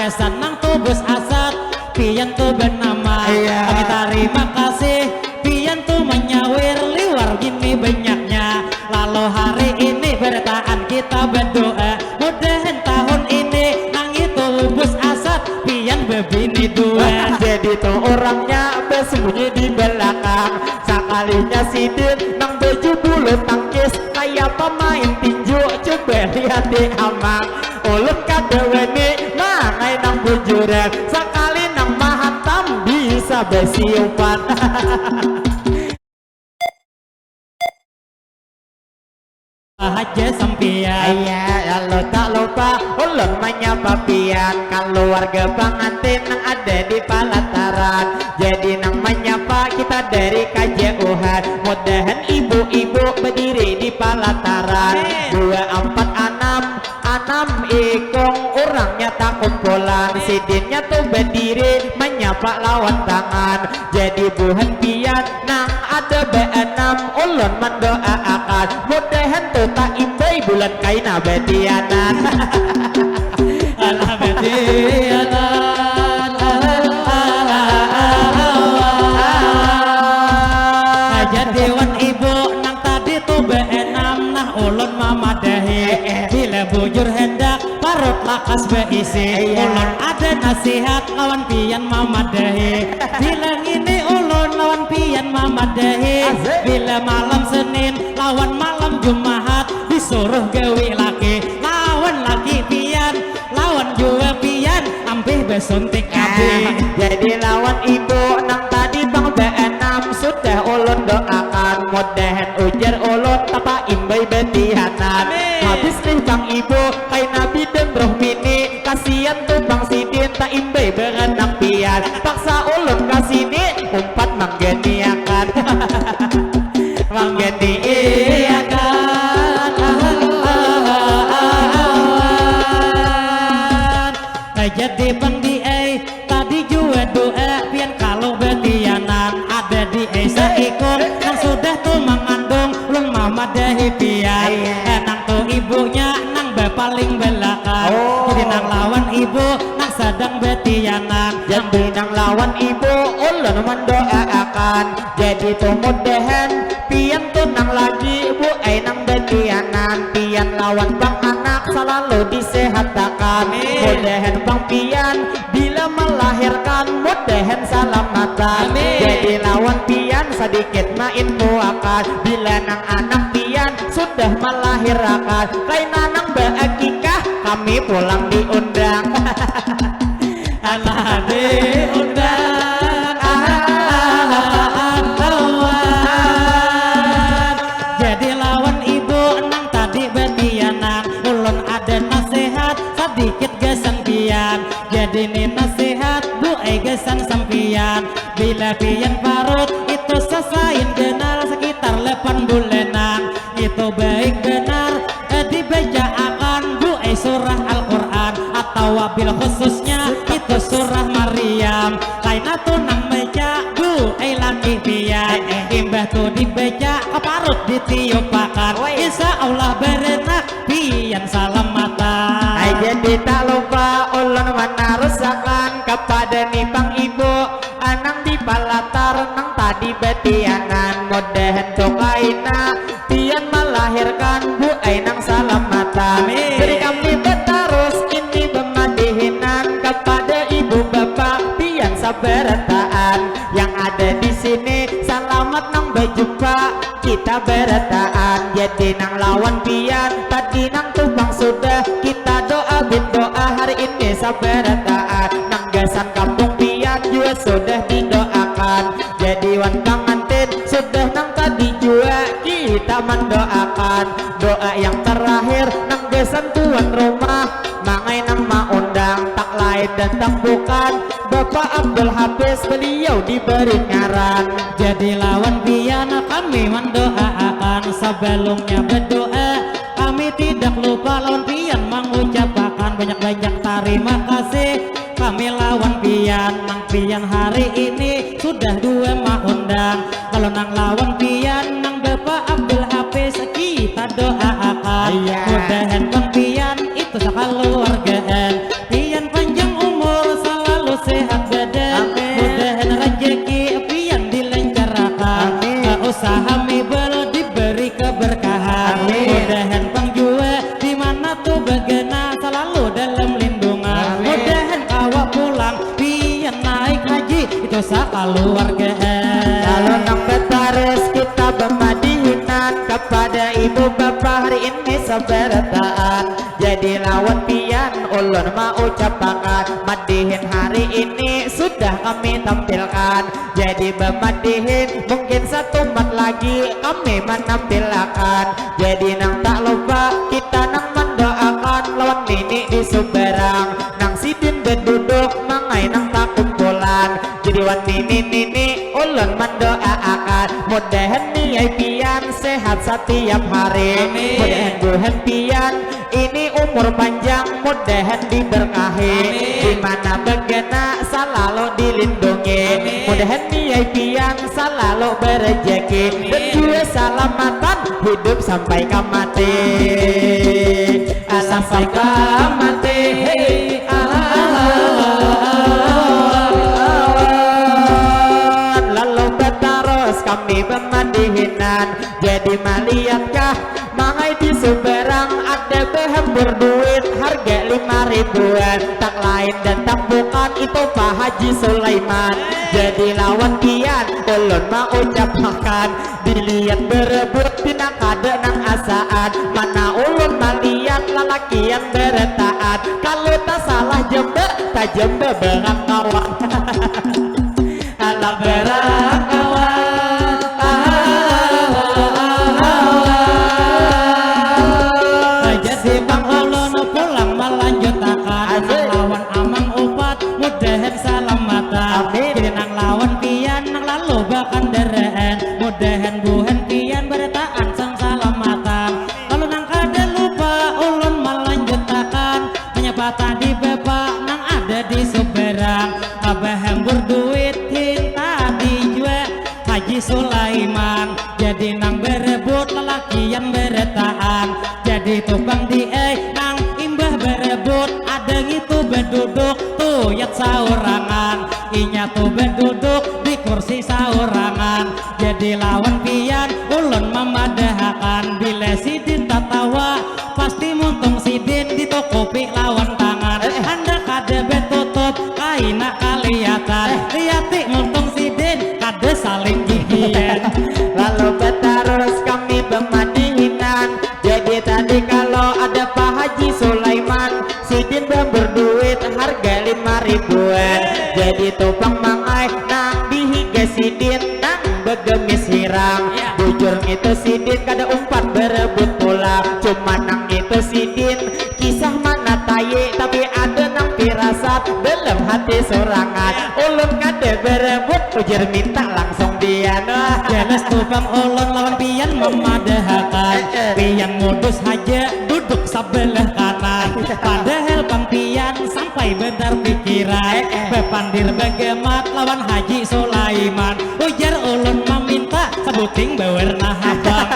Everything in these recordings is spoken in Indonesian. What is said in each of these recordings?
gesan nang tubus asat pian tu bernama. Kami terima kasih pian tu menyawir liwar gini banyaknya. Lalu hari ini bertahan kita berdoa mudahan tahun ini nang itu bus asat pian bebini dua. Jadi tuh orangnya bersembunyi di belakang, sekalinya sidir nang baju bulu tangkis kayak pemain tinju. Coba lihat di amang ulut kadeweni mangai nang bujuran, sekali nang mahatam bisa besiupan. Aja sampian Lalu tak lupa ulun menyapa pian keluarga pengantin yang ada di pelataran. Jadi nang menyapa kita dari KJUhan, mudahan ibu-ibu berdiri di pelataran. 2466 ikong orangnya tak kumpulan, sidinnya tuh berdiri menyapa lawan tangan. Jadi buhan pian nang ada B6 ulun mendoakan mudahan tuh tak imbai bulan kaina betianan. alah betianan jadi wan ibu nang tadi tuh B6 nah ulun mamadahi bila bujur hendak parut lakas beisi. Ulun ada nasihat lawan pian mamadahi bilang ini ulun lawan pian mamadahi bila malam Senin lawan malam Jumat disuruh gawe laki lawan laki pian lawan juga pian ampih besuntik kabeh. Jadi lawan ibu nang tadi bang B6 sudah ulun doakan mudahan ujar ulun tapa imbai betihanan. Habis nih bang ibu kai nabi dan roh mini kasihan tuh bang sidin tak imbai berenang pian paksa ulun kasini umpat manggeniakan. Manggeniakan jadi bang di tadi juga doa pian kalau betianan ada di saikon yang sudah tuh mengandung ulun mamadahi pian nang tuh ibunya nang paling belakang. Jadi nang lawan ibu nang sedang betianan, jadi nang lawan ibu ulun mendoakan. Jadi tuh mudahan pian tuh nang lagi ibu nang betianan pian lawan bang anak selalu disehatkan. Mudahan bang pian bila melahirkan mudahan salamatan. Jadi lawan pian sedikit main muakan bila nang anak pian sudah melahirkan kain nang beakikah kami pulang diundang. alah diundang jadi lawan ibu nang tadi betianan ulun ada nasihat sedikit gesan pian. Jadi ini nasihat bu gesan sampian bila pian parut itu sesain kenal sekitar 8 bulanan itu baik benar dibaca akan bu surah Al-Quran atau wabil khususnya itu surah Maryam. Lain tuh nang baca bu laki pian imbah tuh dibaca keparut ditiupakan insya Allah berenak pian salamatan. Jadi tak lupa ulun menarusakan kepada nih bang ibu anang di palatar nang tadi betianan mudahan tokaina pian melahirkan bu nang salamatan. Beri kami bertarus ini bemadihinan kepada ibu bapak pian sabarataan yang ada di sini selamat nang berjumpa kita berataan. Jadi nang lawan pian tadi nang tubang sudah kita doa bin doa hari ini sabarataan nang gasan kampung pian juga sudah didoakan. Jadi wan pengantin sudah nang tadi juga kita mendoakan doa yang terakhir nang gasan tuan rumah mangai nang maundang tak lain dan tak bukan Bapak Abdul Hafiz beliau diberi ngaran. Jadi lawan pian kami mendoakan sebelumnya berdoa kami tidak lupa lawan pian mengucapkan banyak-banyak terima kasih. Kami lawan pian nang pian hari ini sudah 2 maundang. Kalau nang lawan pian nang Bapak Abdul Hafiz kita doakan mudahan bang pian itu sekeluargaan pian panjang umur itu sakaluargaan. Kalau nang betares kita bermadihinan kepada ibu bapak hari ini seberataan. Jadi lawan pian ulun mau ucapakan madihin hari ini sudah kami tampilkan. Jadi bermadihin mungkin satu mat lagi kami menampilkan. Jadi nang tak lupa kita nang mendoakan lawan nini di Suberang. Nang sidin berduduk mangai nang tak kumpulan. Jadi wan nini ulun mendoakan mudahan niai pian sehat setiap hari. Mudahan buhan pian ini umur panjang mudahan diberkahi. Dimana begena selalu dilindungi. Mudahan niai pian selalu berrezeki dan juga selamatan hidup sampai kamati. Sampai kamati. Kami bermadihinan jadi maliatkah mangai di Suberang ada behembur duit harga 5 ribuan tak lain dan tak bukan itu Pak Haji Sulaiman. Jadi lawan kian ulun mau ucapkan dilihat berebut tina kada nang asaan mana ulun maliat lalakian beretaat kalau tak salah jembe tak jembe berang kawan. Alah berang kawan. Mudahan buhan pian bertaan sang salamatan. Kalau nang kada lupa ulun melanjutakan menyapa tadi bapak nang ada di Suberang. Abah hembur duit hinta dijual Haji Sulaiman. Jadi nang berebut lelaki yang beretaan. Jadi tukang die nang imbah berebut ada gitu berduduk tuh yat saurangan. Inya tuh berduduk di kursi saurangan. Jadi lawan pian ulun memadahakan bila sidin tatawa pasti muntung sidin di toko pi lawan tangan. Anda kada betutup kaina kaliatan liati muntung sidin kada saling gigian. Lalu betarus kami bermadihinan. Jadi tadi kalau ada Pak Haji Sulaiman sidin berduit harga 5 ribuan. Jadi tupang mangai nang dihiga sidin nang begemis hirang. Bujur itu sidin kada umpat berebut pula. Cuma nang itu sidin kisah mana taye tapi ada nang firasat dalam hati sorangan. Ulun kada berebut ujar minta langsung dia. Jelas tukang ulun lawan pian memadahakan. Pian modus haja duduk sebelah kanan. Padahal pang pian sampai benar pikiran. Bepandir begemat lawan Haji Sulaiman. Ujar ulun meminta sebuting berwarna habang.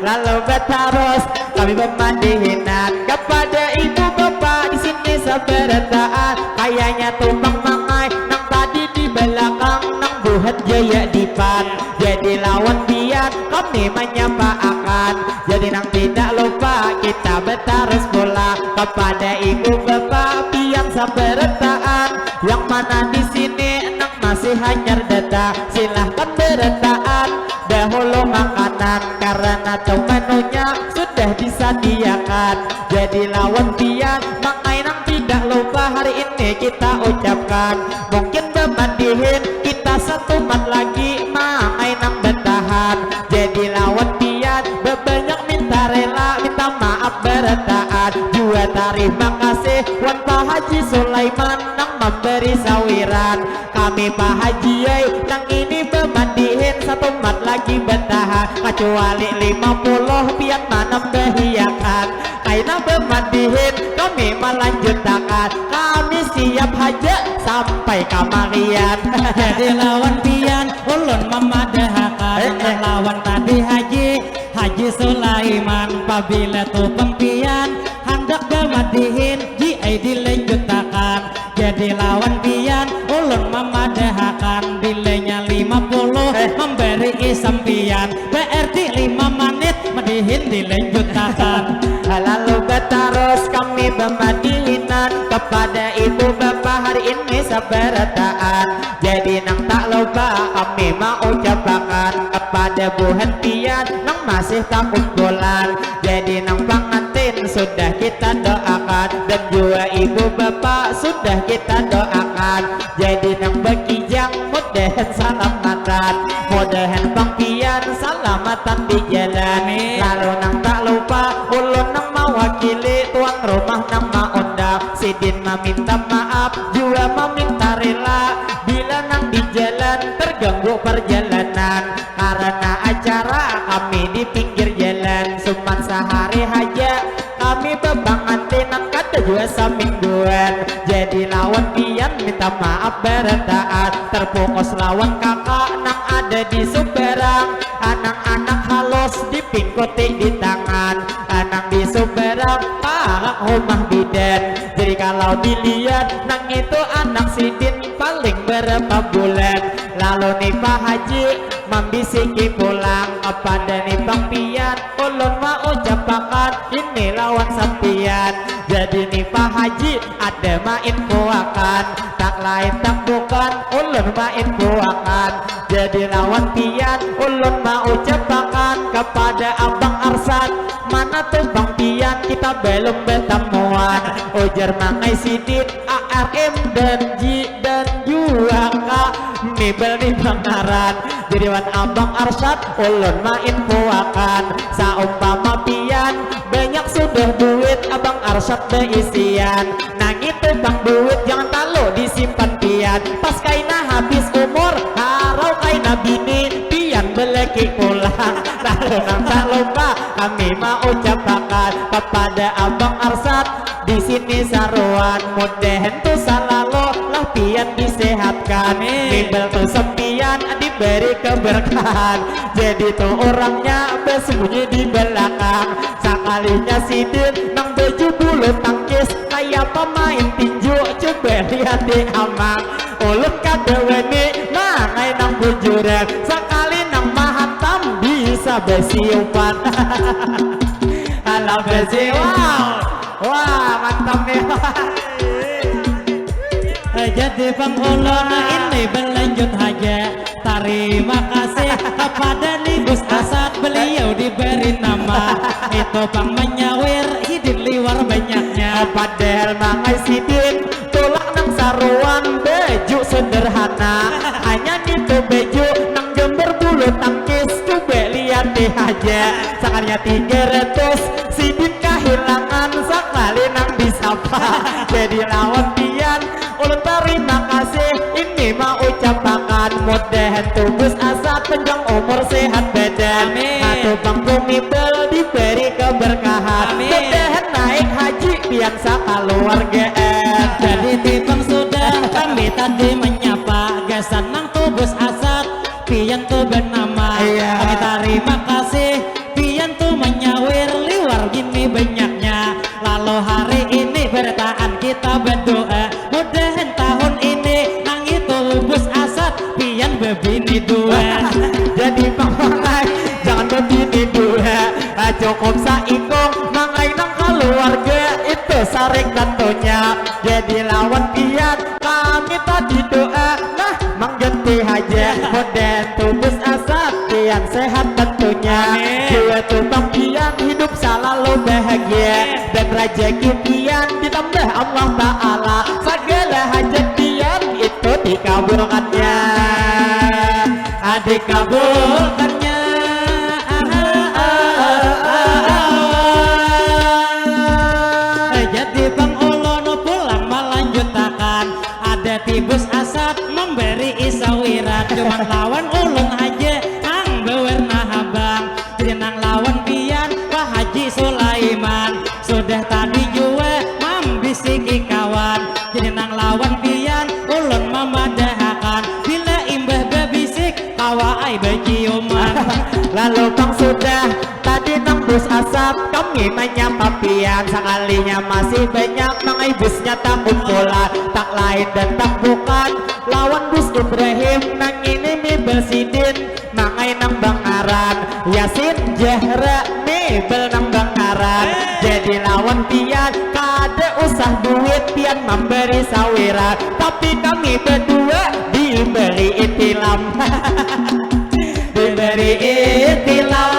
Lalu betarus kami bermadihinan kepada ibu bapak di sini seberataan. Kayaknya tumpang mangai nang tadi di belakang nang buhat jaya dipan. Jadi lawan pian kami menyapa akan. Jadi nang tidak lupa kita betarus pula kepada ibu bapak pian seberataan. Yang mana di sini nang masih hanyar data silahkan berataan. Dahulu makanan karena tuh menunya sudah disediakan. Jadi lawan pian mangai nang tidak lupa hari ini kita ucapkan. Mungkin bermandihin kita satu mat lagi mangai nang bertahan. Jadi lawan pian bebanyak minta rela minta maaf berataan. Juga terima kasih wan Pak Haji Sulaiman nang memberi sawiran. Kami Pak Haji nang ini bermandihin satu mat lagi bertahan. Kecuali 50 pian manam behiakan. Kaina bermandihin kami melanjutkan. Kami siap haja sampai kamarian. Jadi lawan pian ulun memadahakan. Lawan tadi Haji Sulaiman. Pabila tu pempian hendak bermadihin jiai dilanjutkan. Jadi lawan pian ulun memadahakan. Bilanya 50 memberi isampian berarti 5 menit madihin dilanjutkan. Lalu betarus kami bermadihinan kepada ibu bapak hari ini seberataan. Jadi nang tak kami mau ucapkan kepada Bu Hentian nang masih tak kumpulan. Jadi nang pengantin sudah kita doakan, dan juga ibu bapak sudah kita doakan. Jadi nang bekijang mudahan salamatan, mudahan Bang Pian salamatan di jalan. Lalu nang tak lupa ulun nang mewakili tuan rumah nang maundang, Sidin meminta maaf juga meminta rela bila nang di jalan terganggu perjalanan, karena acara kami di pinggir jalan. Cuman sehari aja kami bebangantin kata juga semingguan. Jadi lawan Pian minta maaf bertaat, terfokus lawan kakak nang ada di Suberang. Anak-anak halus dipingkuti di tangan, anak di Suberang pahak rumah bidan. Jadi kalau dilihat nang itu anak Sidin paling berapa bulan. Lalu nih Pak Haji membisiki pulang kepada nih Bang Pian, ulun mau ucapkan ini lawan sampian. Jadi nih Pak Haji ada main puakan, tak lain tak bukan ulun main puakan. Jadi lawan Pian ulun mau ucapkan kepada Abang Arsad, mana tuh Bang Pian kita belum bertemuan. Ujar Mangai Sidin, ARM dan Ji dan juga Kak Mibel nih Bangaran. Jadi wan Abang Arsad ulun main puakan, saumpama Pian banyak sudah duit Abang Arsad beisian. Nang itu Bang duit jangan talu disimpan Pian, pas kaina habis umur harau kaina bini Pian beleki pulang. Lalu nang tak lupa kami mau ucapkan kepada Abang Arsad di sini saruan, mudahan tuh selalu lah Pian disehatkan. Mibel tuh sempian diberi keberkahan, jadi tuh orangnya bersembunyi di belakang. Sekalinya Sidin nang baju bulu tangkis kayak pemain tinju, coba lihat di amang. Ulun kadeweni mangai nang bujuran, sekali nang mahatam bisa besiupan. Alah besi, wow, wah mantap nih. Jadi Bang Ulun ini berlanjut aja. Terima kasih kepada Libus Asad, beliau diberi nama itu Bang Menyawir Hidin liwar banyaknya. Padahal Mangai Sidin tulak nang saruan baju sederhana, hanya itu baju nang gambar bulu tangkis, coba lihat deh aja. Sakarnya 300 Sidin kehilangan sekali nang disapa. Jadi lawan Pian ulun terima kasih ini mau ucapkan, mudahan tubuh Asad panjang umur sehat badan. Atau Bang Kumibel diberi keberkahan, mudahan naik haji Pian sakaluargaan. Jadi timbang sudah kami tadi menyapa, gasan nang tubuh Asad Pian tuh bernama. Kami terima kasih Pian tuh menyawir liwar gini banyaknya. Lalu hari ini bertahan kita berdoa, mudahan tahun ini nang itu bus Asad Pian bebini dua. Jadi Bang Mangai jangan begini dua, cukup saikong Mangai nang keluarga itu saring tentunya. Jadi lawan Pian kami tadi doa, nah mengganti aja mudahan tubuh Asad Pian sehat tentunya. Juga tuh Bang Pian hidup selalu bahagia, dan rezeki Pian ditambah Allah Ta'ala, segala hajat Pian itu dikabulkannya, dikabulkannya. Jadi Bang Ulun pulang melanjutkan, ada Tibus Asad memberi isawirat, cuman lawan ulun aja nang bewarna habang. Jadi nang lawan Pian Pak Haji Sulaiman sudah tadi juga membisiki kawan. Jadi nang lawan Pian ulun memadahakan, bila imbah bebisik kawa ai beciuman. Lalu Bang sudah tadi nang bus Asap kami menyapa Pian, sekalinya masih banyak mangai busnya tak kumpulan, tak lain dan tak bukan lawan bus Ibrahim nang ini Mibel Sidin mangai nang Bangaran, Yasin Jahra Mibel nang Bangaran. Jadi lawan Pian kada usah duit Pian memberi sawiran, tapi kami berdua di diberi itilam diberi itilam.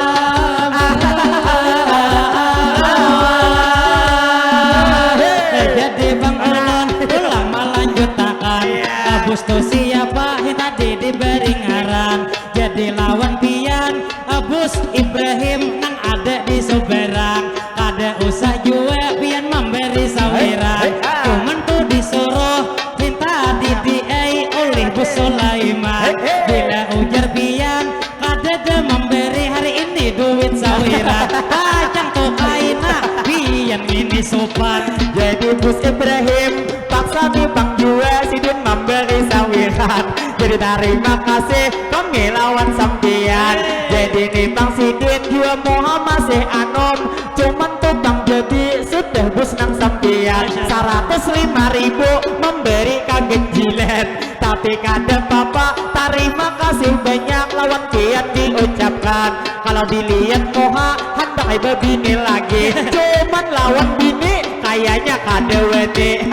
Jadi Bang Ulun ulang melanjutkan Agustus siapa tadi diberi ngaran. Jadi lawan pian Abus Ibrahim nang ada di Soberang. Kada usah jua pian memberi sawiran. Cuman tuh disuruh minta didiai oleh Bu Sulaiman. Bila ujar pian kada ada memberi hari ini duit sawiran. Pajang tuh kaina pian ini sopan. Jadi Bus Ibrahim paksa nih Bang Jua Sidin memberi sawiran. Jadi terima kasih kami lawan sampian. Jadi nih Bang Sidin Jua Muhammad masih anom. Cuman tuh Bang jadi sudah bus nang sampian 105.000 memberi kaget jilet. Tapi kada papa terima kasih banyak lawan pian diucapkan. Kalau dilihat moha hendak bini lagi. Cuman lawan bini kayaknya kada wede.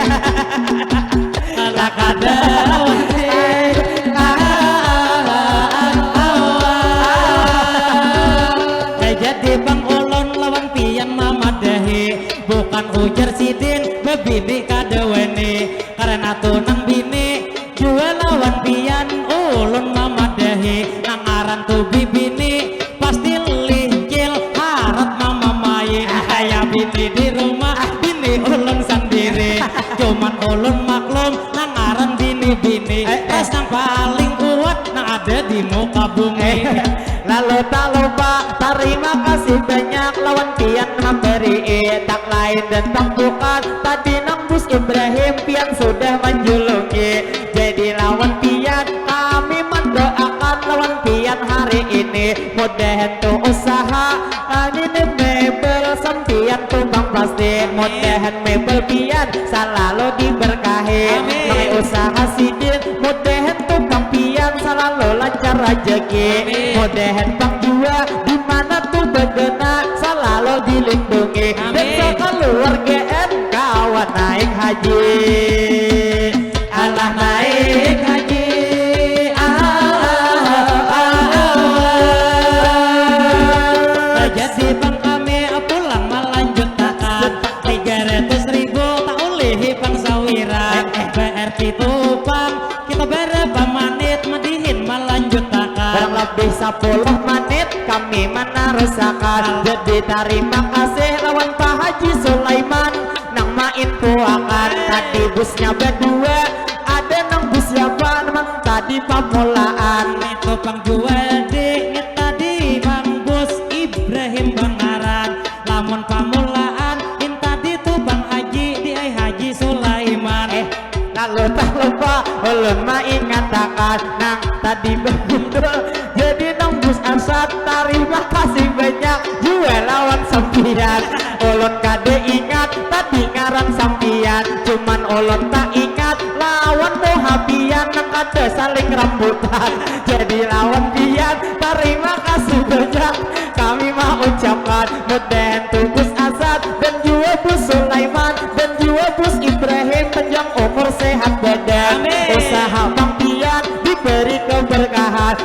Ala kada jadi Bang Ulun lawan pian mamadahi. Bukan ujar Sidin bebini kada wene. Karena tunang bini jua lawan pian Ulun mamadahi. Nang aran tu bibini pasti lincil harat mama main. Kayak bini di rumah bini Ulun sendiri. Cuman Ulun maklum nang aran bini-bini. Ras nang paling kuat nang ada di muka bumi. Lalu tak lupa terima kasih banyak lawan pian memberi tak lain dan tak bukan tadi nang Bus Ibrahim pian sudah menjuluki. Jadi lawan pian kami mendoakan lawan pian hari ini mudahan tuh usaha ini mebel sampian tumbang pasti. Mudahan mebel pian selalu diberkahi. Mengenai usaha Sidin mudahan tumbang pian selalu lancar rezeki. Mudahan Bang Jua dimana tuh begena selalu dilindungi. Dan sekeluarga kawan naik haji. Allah naik haji. Jadi Bang kami pulang melanjutkan 300.000 tak oleh Bang sawiran. Berarti tuh Bang kita berapa menit madihin melanjutkan. Barang lebih 10 menit kami menerusakan. Jadi terima kasih lawan Pak Haji Sulaiman nang main puakan. Tadi busnya berdua ada nang bus siapa nang tadi pamulaan. Itu Bang Juwadi tadi Bang Bus Ibrahim Bangaran. Lamun pamulaan in tadi tuh Bang Haji di Haji Sulaiman. Lalu tak lupa ulun mengatakan nang tadi betul. Jadi nang Bus Asad terima kasih banyak jual lawan sampian. Ulun kade ingat tadi ngaran sampian. Cuman ulun tak ingat lawan Mohabian nang kade saling rambutan. Jadi lawan pian terima kasih banyak kami mau ucapkan mudahan tuh Bus Asad dan juga Bus Sulaiman dan juga Bus Ibrahim panjang umur sehat badan. Usaha Bang Pian diberi keberkahan.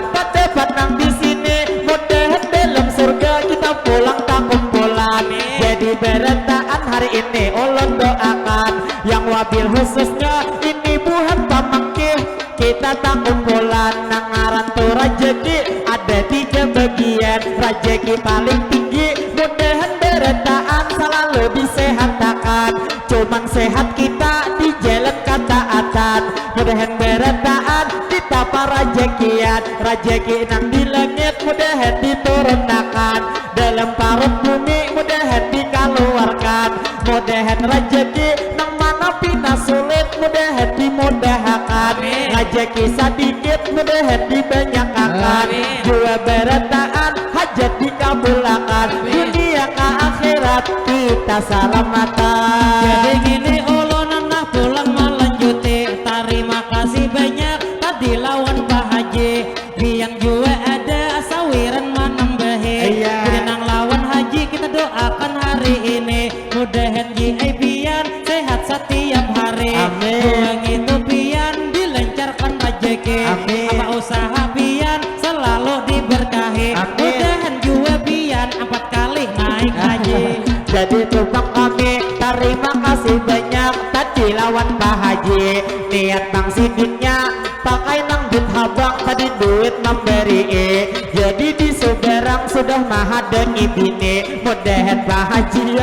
Dapat nang di sini mudahan dalam surga kita pulang tak kumpulan. Jadi berentaan hari ini ulun doakan yang wabil khususnya ini buat pamangkih kita tak kumpulan. Nang ngaran tuh rejeki ada 3 bagian. Rejeki paling tinggi mudahan berentaan selalu disehatkan. Cuman sehat kita di jalan ketaatan. Mudahan berentaan kita para rezekian. Rezeki nang di langit mudahan diturunkan. Dalam parut bumi mudahan dikeluarkan. Mudahan rezeki nang mana pina sulit mudahan dimudahkan. Rezeki sedikit mudahan dibanyakkan. Jua berentaan hajat dikabulkan. Dunia ke akhirat kita selamatan. Jadi gini ulun nah pulang melanjuti. Terima kasih banyak tadi lawan Pak Haji. Yang juga ada sawiran manambahi. Jadi nang lawan Haji kita doakan hari ini mudahan pian sehat setiap hari. Buang itu pian dilancarkan rezeki. niat bang sidinnya pakai nang duit habang tadi duit memberi jadi di soberang sudah mahadani bini mudahan Pak Haji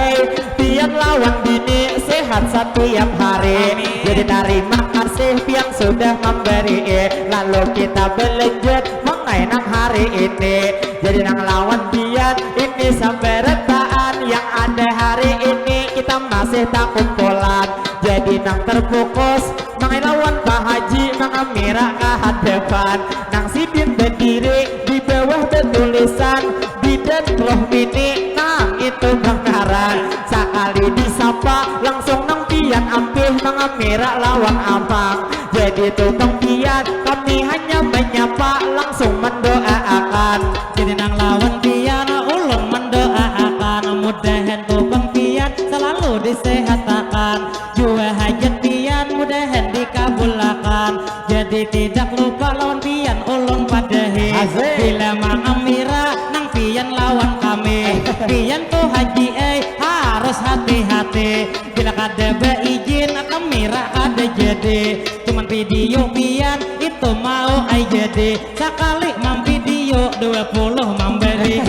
pian lawan bini sehat setiap hari jadi terima kasih pian sudah memberi lalu kita berlanjut mengenai nang hari ini jadi nang lawan pian ini sampai retaan yang ada hari ini kita masih tak kumpulan jadi nang terfokus mengenai lawan Pak Haji mengamira ke hadapan nang sidin berdiri di bawah bertulisan bidan loh mini nang itu bangkaran sekali disapa langsung nang pian ampih mengamira lawan abang jadi tukang pian kami hanya menyapa langsung mendoakan jadi nang lawan pian ulun mendoakan mudahan tukang pian selalu disehatakan jua hajat pian mudahan dikabulkan jadi tidak lupa lawan pian ulun padahi bila mengamira nang pian lawan kami pian tuh haji harus hati-hati bila kada beizin kamera kada jadi cuman video pian itu mau ai jadi sekali video 20 memberi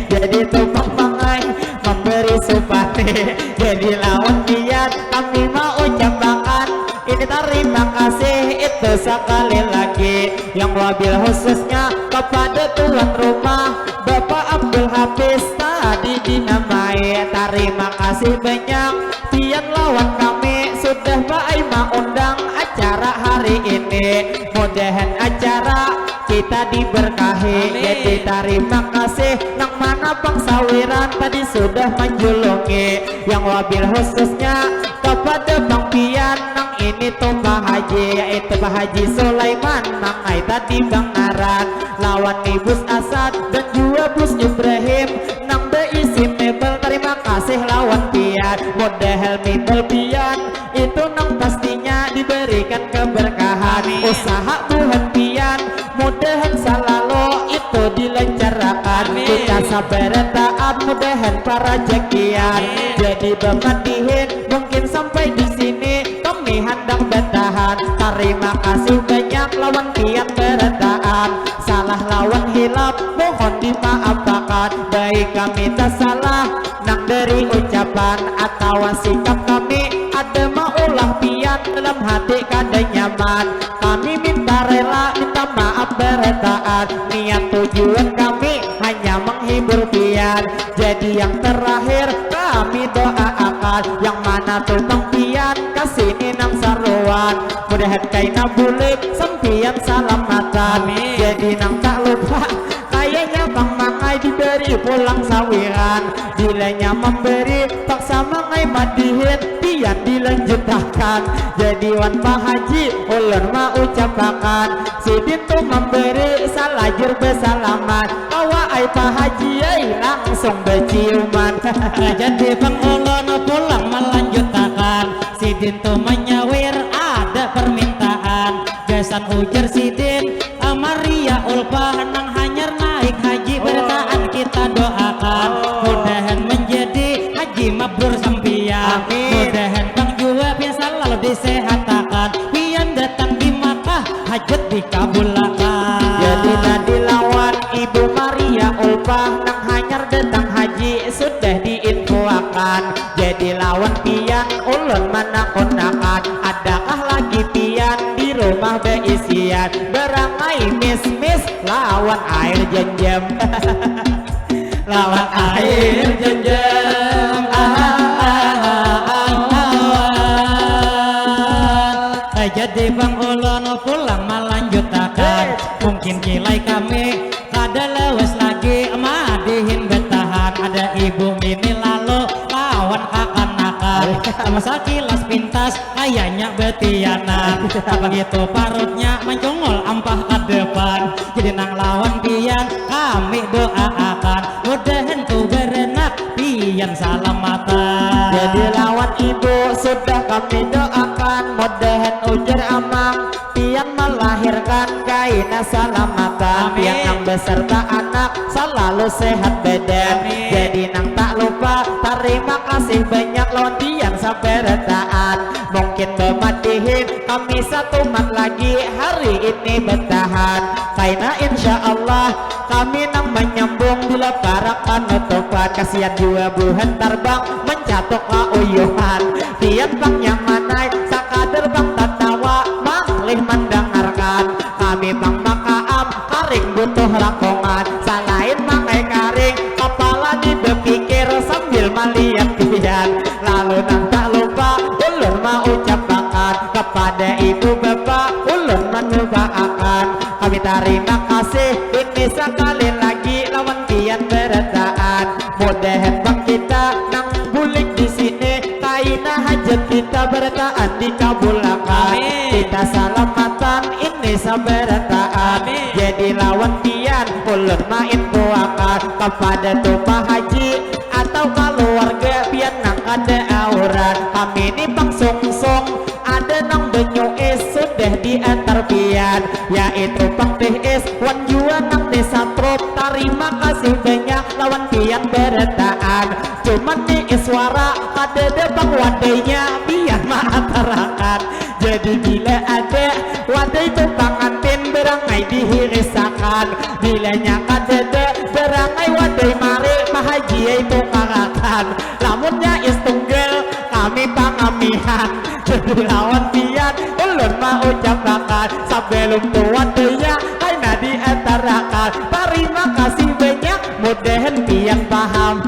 jadi tukang pangai memberi supati jadi lawan pian kami mau ucapkan ini terima kasih itu sekali lagi yang wabil khususnya kepada tuan rumah Bapak Abdul Hafiz tadi dinamai terima kasih banyak pian lawan kami sudah baik undang acara hari ini mudahan acara kita diberkahi jadi terima kasih nang mana bang sawiran tadi sudah menjulungi yang wabil khususnya kepada bang pian nang ini tuh Pak Haji yaitu Pak Haji Sulaiman mangai tadi bang Naran lawan Ibus Asad dan juga Bus Ibrahim nang beisi mebel terima kasih lawan pian model mebel pian itu nang pastinya diberikan keberkahan usaha buhan pian mudahan selalu itu dilancarkan kita sabar taat mudahan para jakian jadi bematihin mungkin sampai di sini kami hendak bertahan terima kasih banyak lawan pian bertahan salah lawan hilap mohon dimaafkan baik kami tak salah nang dari ucapan atau sikap kami ada maulah pian dalam hati kada nyaman kami minta rela minta maaf bertahan niat tujuan kami hanya menghibur pian jadi yang terakhir kami doakan yang mana tukang pian kasini nang saruan mudahan kaina bulik sempian salamatan jadi nang tak lupa kayaknya bang mangai diberi pulang sawiran bilanya memberi paksa mangai madihin pian dilanjutkan jadi wan Pak Haji ulun mau ucapakan sidin tuh memberi salajur bersalamat kawa ai Pak Haji langsung berciuman jadi bang ulun pulang melanjutkan sidin tuh menyawir ada permintaan gasan ujar sidin Maria Ulpah nang hanyar naik haji bertahan kita doakan mudahan menjadi haji mabrur sampian mudahan bang juga biasa lalu disehatakan pian datang di Makkah hajat dikabulkan jadi tadi lawan Ibu Maria Ulpah nang hanyar datang haji sudah diinfoakan jadi lawan pian ulun menakunakan adakah lagi pian di rumah beisian berangai mis lawan air jenjem lawan air jenjem jadi bang ulun pulang melanjutkan mungkin kilai kami kada lewas lagi madihin bertahan ada ibu mini lalu lawan kakak nakal masa kilas pintas kayaknya betianan begitu parutnya mencongol ampah ke depan jadi nang lawan pian kami doakan mudahan tuh berenak pian salamatan jadi lawan ibu sudah kami doakan mudahan ujar amang pian melahirkan kaina salamatan pian nang beserta anak selalu sehat badan jadi nang tak lupa terima kasih banyak lawan pian sampai retaan kita matihin, kami satu mat lagi hari ini bertahan. Karena insya Allah kami nang menyambung bila para penutupan. Kasihan juga buhan terbang mencatok uyuhan. Tiap bang yang manai sakader bang tertawa malih mendengarkan. Kami bang makaam karing butuh rakongan. Salahin mangai karing kepala dipikir sambil melihat pian. Lalu nang tak lupa ulun mau ucapkan kepada ibu bapak ulun menubahkan. Kami terima kasih ini sekali lagi lawan pian berataan. Mudahan bang kita nang bulik di sini kaina hajat kita berataan dikabulkan. Kita salamatan ini sabarataan. Jadi lawan pian ulun main puakan kepada tumpah haji atau keluarga pian nang ada aurat. Kami ini bang song ada nang benyo sudah diantar pian, yaitu bang TS wan jua nang desa trop. Terima kasih banyak lawan pian berataan. Cuman nih suara ada bang wadainya pian maatarakan. Jadi bila ada wadai itu pangantin berangai dihirisakan. Bila nyaka dede berangai wadai mari mahaji itu karakan. Lamunnya tunggal kami pangamihan. Jadi lawan pian ulun mau ucapkan sebelum tua daya aina diantarakan. Terima kasih banyak mudahan pian paham.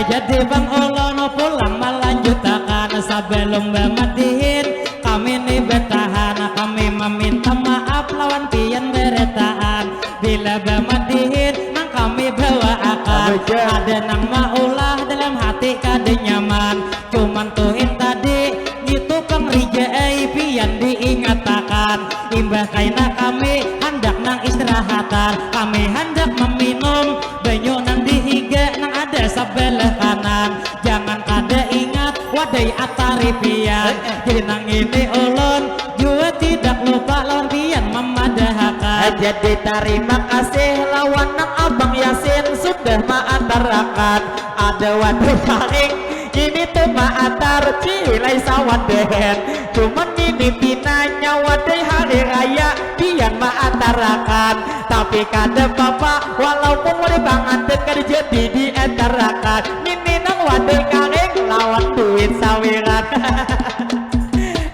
Jadi bang ulun pulang melanjutkan sebelum bermatihin kami nih bertahan. Kami meminta maaf lawan pian berataan. Bila bermatihin nang kami bawa akan ada nang maulah dalam hati kada nyaman. Cuman tuhin tadi itu kang rijai pian diingatakan. Imbah kaina kami hendak nang istirahatan. Kami hendak meminum banyu nang dihiga nang ada sebelah kanan. Jangan kada ingat wadai atari pian. Jadi nang ini ulun juga tidak lupa lawan pian memadahkan. Jadi terima kasih lawan nang abang Yasin sudah maantarakan. Ada waduh paling ini tuh maatar cilai sawan dehen. Cuman ini pinanya wadai hari raya pian maantarakan. Tapi kada papa walaupun wadai pangantin kada jadi diantarakan. Ini nang wadai karing lawan duit sawiran.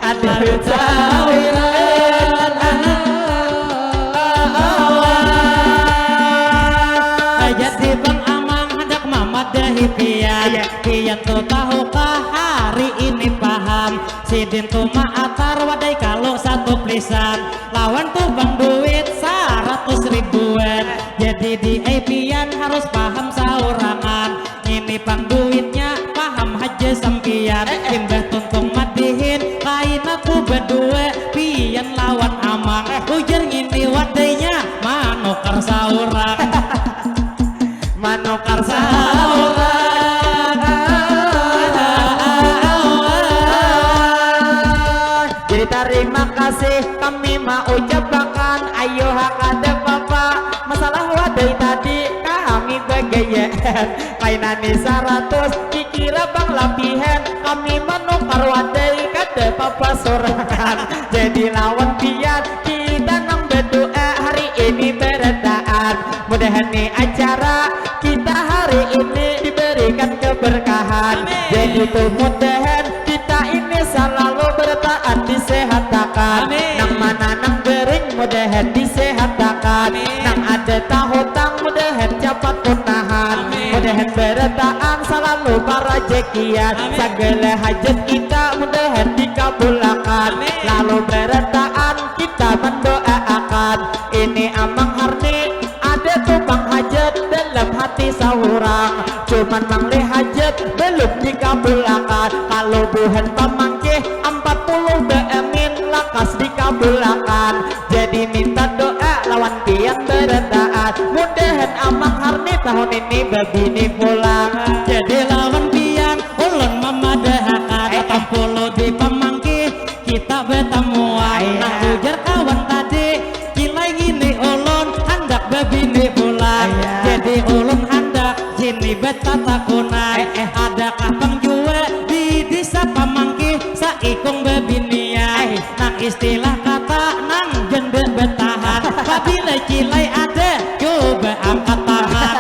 Ada duit sawiran. Jadi bang amang hendak memadahi pian. Pian tuh tahukah hari ini paham. Sidin tuh maatar wadai kalau satu plisan. Lawan tuh bang duit 100 ribuan. Jadi di pian harus paham saurangan. Ini bang duitnya paham aja sampian. Imbah tuntung madihin kain aku berdua pian lawan amang. Ujar ngini wadainya manukar saurang. Manukar saurang. Jadi terima kasih kami mau ucapkan. Ayo hakada papa masalah wadai tadi kami bagayan. Kainani 100 kikira bang lapihan. Kami menukar wadai kada papa sorangan. Jadi lawan pian kita nang berdoa hari ini berataan. Mudahan nih acara kita hari ini diberikan keberkahan. Jadi tuh mudahan kita ini selalu bertaat disehatkan. Nang mana nang bering mudahan disehatkan. Nang ada tahutang mudahan cepat punahan. Mudahan bertaat selalu para jekian. Segala hajat kita mudahan dikabulkan. Lalu bertaat kita mendoakan. Ini amang harni ada tumpang hajat dalam hati sahurang. Cuman mangli hajat belum dikabulkan. Kalau buhan pamangkih 40 beamin lakas dikabulkan. Jadi minta doa lawan pian bertaat. Mudahan amang harni tahun ini babini pulang. Jadi lawan pian ulun memadahkan. 80 di pamangkih kita bertemuan. Nah ujar kawan tadi kilai gini ulun hendak babini pulang. di beta takunai adakah pengjue di desa pamangki saikung bebiniai nang istilah kata nang jende betahan kabila cilai ada coba angkat tangan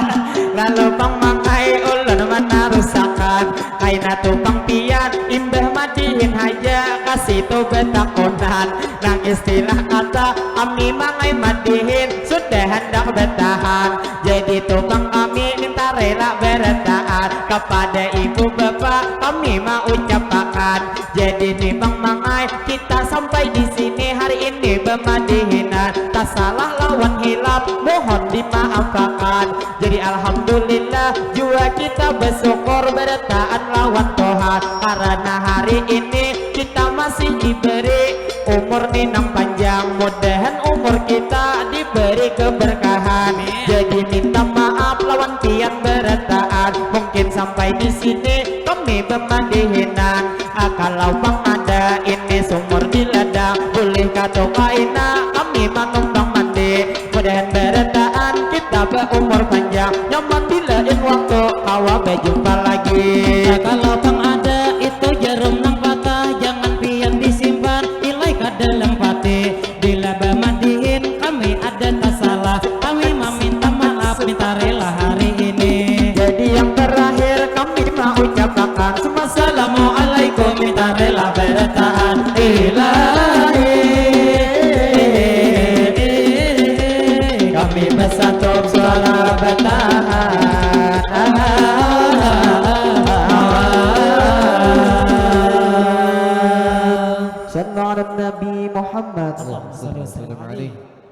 lalu bang mangai ulun menarusakan kaina tupang pian imbah madihin haja kasih tu betakonan nang istilah kata kami mangai madihin sudah hendak bertahan jadi tupang kami minta rela bertahan kepada ibu bapak kami mau ucapkan jadi nih bang mangai kita sampai di sini hari ini bermadihinan tak salah lawan hilap mohon dimaafkan jadi alhamdulillah jua kita bersyukur bertahan lawan Tuhan karena hari ini kita masih diberi umur ninang panjang mudahan umur kita diberi keberkahan jadi minta maaf lawan pian bertahan mungkin sampai di sini kami bermadihinan kalau bang ada ini sumur di ladang boleh kata kaina kami manumpang mandi mudahan bertahan kita berumur panjang nyaman bila waktu kawa berjumpa lagi kalau bang ada itu jarum nang patah jangan pian disimpan nilai ke dalam pati bila bermandihin kami ada tak salah kami meminta maaf minta rela hari ini jadi yang terakhir kami mau ucapkan semua assalamualaikum minta rela bertahan ilahi kami bersatu suara bertahan Sallallahu Nabi Muhammad Allahumma shalli wa sallim alaihi